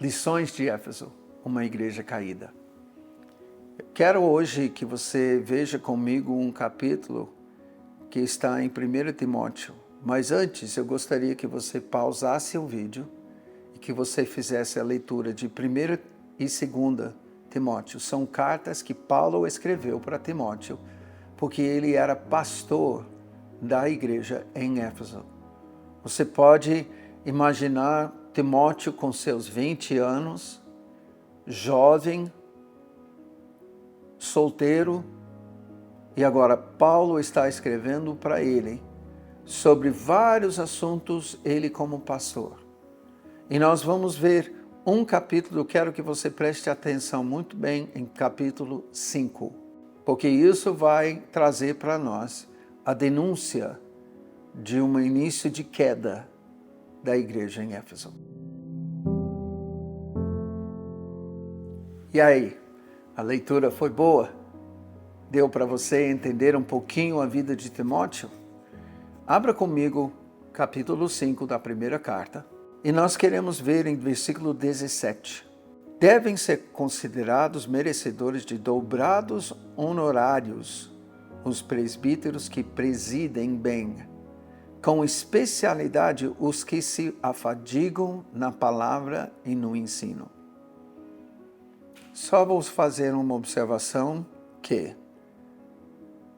Lições de Éfeso, uma igreja caída. Quero hoje que você veja comigo um capítulo que está em 1 Timóteo. Mas antes, eu gostaria que você pausasse o vídeo e que você fizesse a leitura de 1 e 2 Timóteo. São cartas que Paulo escreveu para Timóteo, porque ele era pastor da igreja em Éfeso. Você pode imaginar Timóteo com seus 20 anos, jovem, solteiro, e agora Paulo está escrevendo para ele sobre vários assuntos, ele como pastor. E nós vamos ver um capítulo, eu quero que você preste atenção muito bem em capítulo 5, porque isso vai trazer para nós a denúncia de um início de queda da igreja em Éfeso. E aí, a leitura foi boa? Deu para você entender um pouquinho a vida de Timóteo? Abra comigo capítulo 5 da primeira carta e nós queremos ver em versículo 17. Devem ser considerados merecedores de dobrados honorários os presbíteros que presidem bem, com especialidade os que se afadigam na palavra e no ensino. Só vou fazer uma observação que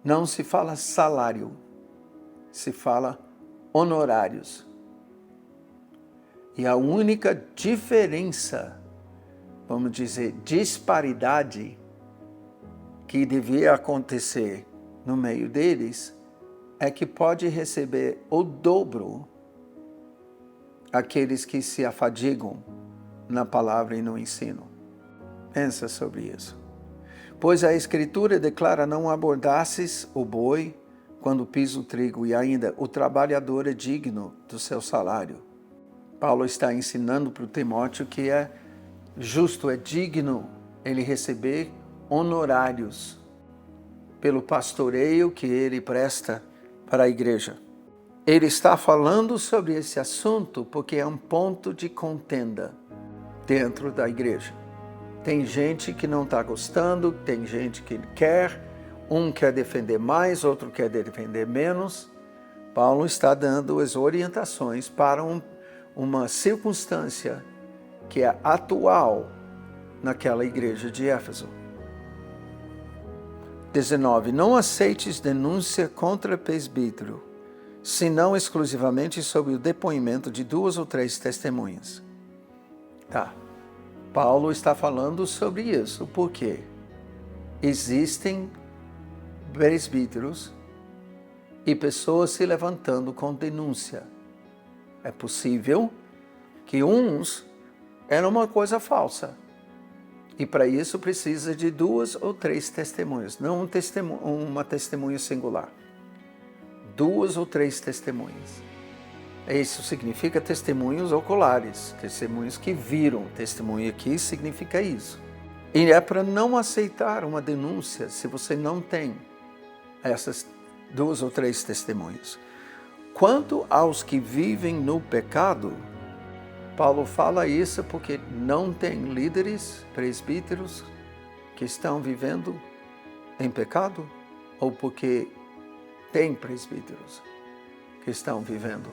não se fala salário, se fala honorários. E a única diferença, vamos dizer, disparidade que devia acontecer no meio deles é que pode receber o dobro aqueles que se afadigam na palavra e no ensino. Pensa sobre isso. Pois a Escritura declara: não abordasses o boi quando pisa o trigo, e ainda o trabalhador é digno do seu salário. Paulo está ensinando para o Timóteo que é justo, é digno ele receber honorários pelo pastoreio que ele presta para a igreja. Ele está falando sobre esse assunto porque é um ponto de contenda dentro da igreja. Tem gente que não está gostando, tem gente que quer, um quer defender mais, outro quer defender menos. Paulo está dando as orientações para uma circunstância que é atual naquela igreja de Éfeso. 19. Não aceites denúncia contra presbítero, senão exclusivamente sob o depoimento de 2 ou 3 testemunhas. Tá. Paulo está falando sobre isso, porque existem presbíteros e pessoas se levantando com denúncia. É possível que uns eram uma coisa falsa. E para isso precisa de 2 ou 3 testemunhas, não uma testemunha singular. 2 ou 3 testemunhas. Isso significa testemunhos oculares, testemunhos que viram. Testemunho aqui significa isso. E é para não aceitar uma denúncia se você não tem essas 2 ou 3 testemunhas. Quanto aos que vivem no pecado, Paulo fala isso porque não tem líderes, presbíteros que estão vivendo em pecado, ou porque tem presbíteros que estão vivendo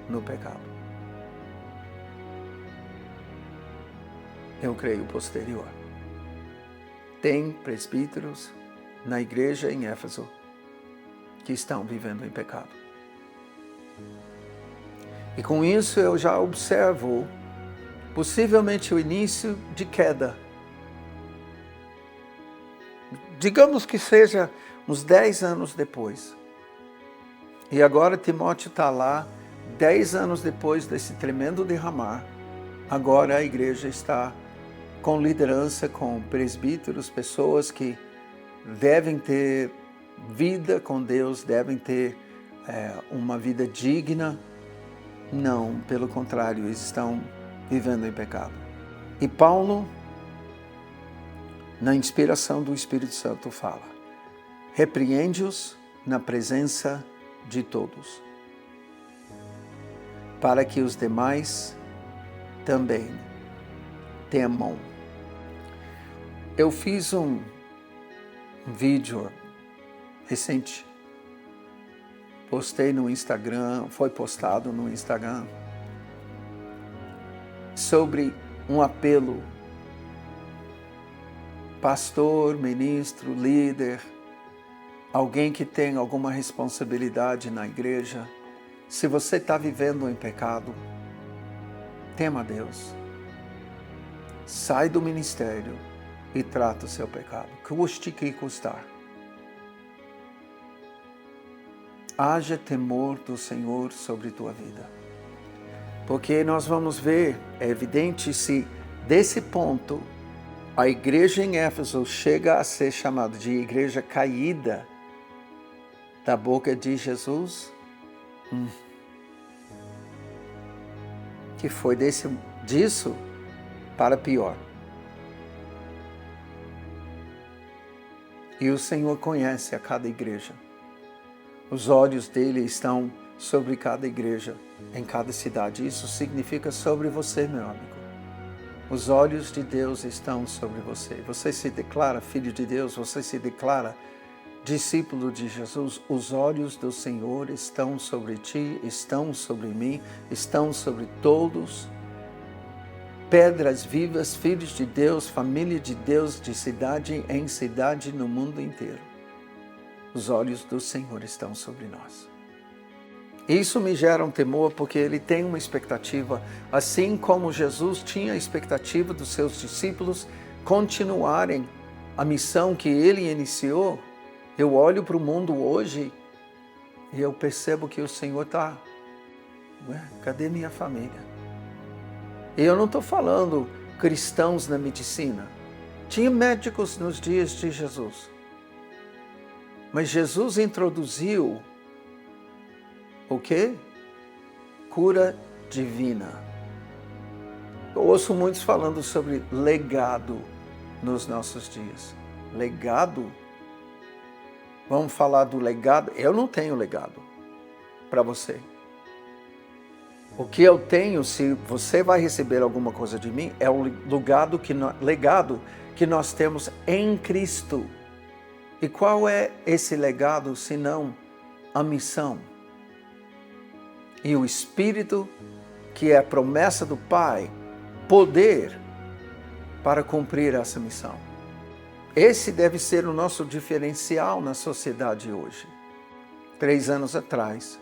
no pecado. Eu creio posterior. Tem presbíteros na igreja em Éfeso que estão vivendo em pecado. E com isso eu já observo possivelmente o início de queda. Digamos que seja uns 10 anos depois. E agora Timóteo está lá, 10 anos depois desse tremendo derramar. Agora a igreja está com liderança, com presbíteros, pessoas que devem ter vida com Deus, devem ter uma vida digna. Não, pelo contrário, eles estão vivendo em pecado. E Paulo, na inspiração do Espírito Santo, fala: repreende-os na presença de todos, para que os demais também temam. Eu fiz um vídeo recente, postei no Instagram, foi postado no Instagram, sobre um apelo. Pastor, ministro, líder, alguém que tem alguma responsabilidade na igreja, se você está vivendo em pecado, tema a Deus. Sai do ministério e trata o seu pecado, custe o que custar. Haja temor do Senhor sobre tua vida. Porque nós vamos ver, é evidente, se desse ponto a igreja em Éfeso chega a ser chamada de igreja caída da boca de Jesus, que foi disso para pior. E o Senhor conhece a cada igreja. Os olhos dele estão sobre cada igreja, em cada cidade. Isso significa sobre você, meu amigo. Os olhos de Deus estão sobre você. Você se declara filho de Deus, você se declara discípulo de Jesus. Os olhos do Senhor estão sobre ti, estão sobre mim, estão sobre todos. Pedras vivas, filhos de Deus, família de Deus, de cidade em cidade no mundo inteiro. Os olhos do Senhor estão sobre nós. Isso me gera um temor porque ele tem uma expectativa, assim como Jesus tinha a expectativa dos seus discípulos continuarem a missão que ele iniciou. Eu olho para o mundo hoje e eu percebo que o Senhor está, cadê minha família? E eu não estou falando cristãos na medicina. Tinha médicos nos dias de Jesus. Mas Jesus introduziu o quê? Cura divina. Eu ouço muitos falando sobre legado nos nossos dias. Legado? Vamos falar do legado? Eu não tenho legado para você. O que eu tenho, se você vai receber alguma coisa de mim, é o legado que nós temos em Cristo. E qual é esse legado, senão a missão? E o Espírito, que é a promessa do Pai, poder para cumprir essa missão. Esse deve ser o nosso diferencial na sociedade hoje. 3 anos atrás,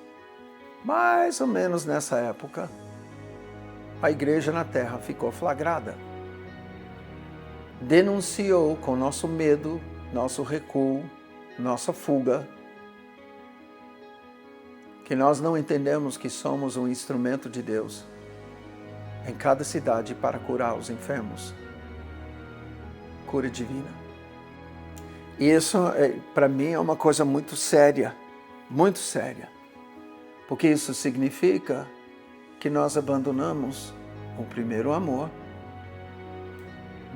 mais ou menos nessa época, a igreja na terra ficou flagrada. Denunciou com nosso medo, nosso recuo, nossa fuga, que nós não entendemos que somos um instrumento de Deus em cada cidade para curar os enfermos. Cura divina. E isso, para mim, é uma coisa muito séria, porque isso significa que nós abandonamos o primeiro amor,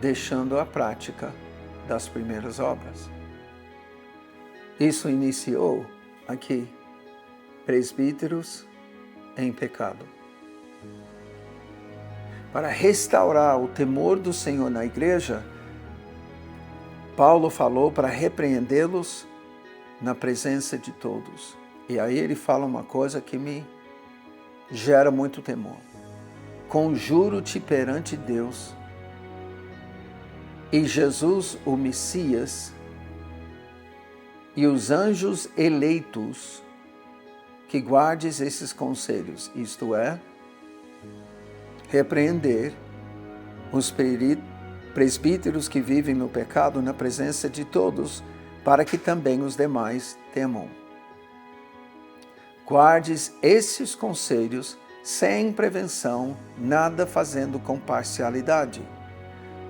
deixando a prática das primeiras obras. Isso iniciou aqui, presbíteros em pecado. Para restaurar o temor do Senhor na igreja, Paulo falou para repreendê-los na presença de todos. E aí ele fala uma coisa que me gera muito temor. Conjuro-te perante Deus e Jesus, o Messias, e os anjos eleitos, que guardes esses conselhos, isto é, repreender os presbíteros que vivem no pecado na presença de todos, para que também os demais temam. Guardes esses conselhos sem prevenção, nada fazendo com parcialidade.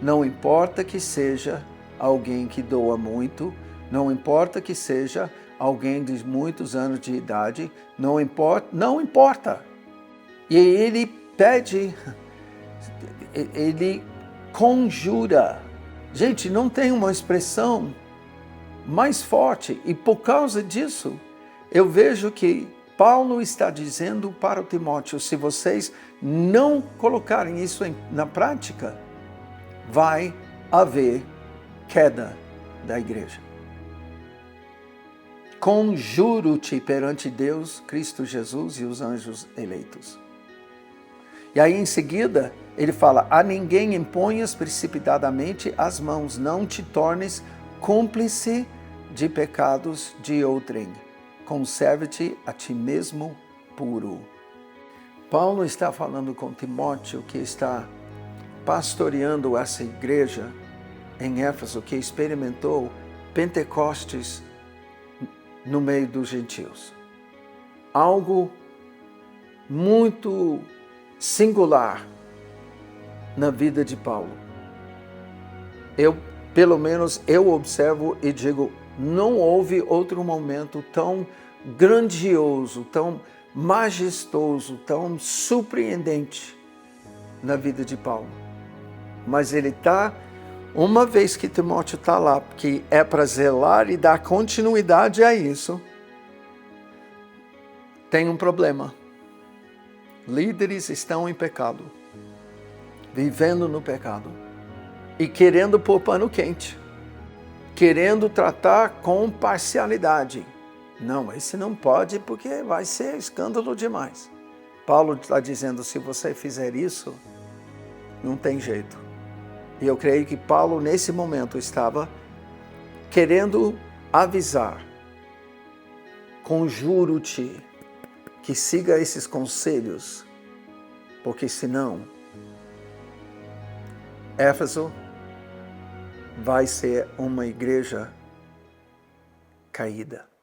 Não importa que seja alguém que doa muito, não importa que seja alguém de muitos anos de idade, não importa. E ele pede, ele conjura. Gente, não tem uma expressão mais forte. E por causa disso, eu vejo que Paulo está dizendo para o Timóteo, se vocês não colocarem isso na prática, vai haver queda da igreja. Conjuro-te perante Deus, Cristo Jesus e os anjos eleitos. E aí em seguida, ele fala, a ninguém imponhas precipitadamente as mãos, não te tornes cúmplice de pecados de outrem. Conserve-te a ti mesmo puro. Paulo está falando com Timóteo, que está pastoreando essa igreja em Éfeso, que experimentou Pentecostes no meio dos gentios. Algo muito singular na vida de Paulo. Pelo menos eu observo e digo, não houve outro momento tão grandioso, tão majestoso, tão surpreendente na vida de Paulo. Mas ele está, uma vez que Timóteo está lá, que é para zelar e dar continuidade a isso, tem um problema. Líderes estão em pecado, vivendo no pecado e querendo pôr pano quente, querendo tratar com parcialidade. Não, esse não pode porque vai ser escândalo demais. Paulo está dizendo, se você fizer isso, não tem jeito. E eu creio que Paulo, nesse momento, estava querendo avisar, conjuro-te, que siga esses conselhos, porque senão, Éfeso vai ser uma igreja caída.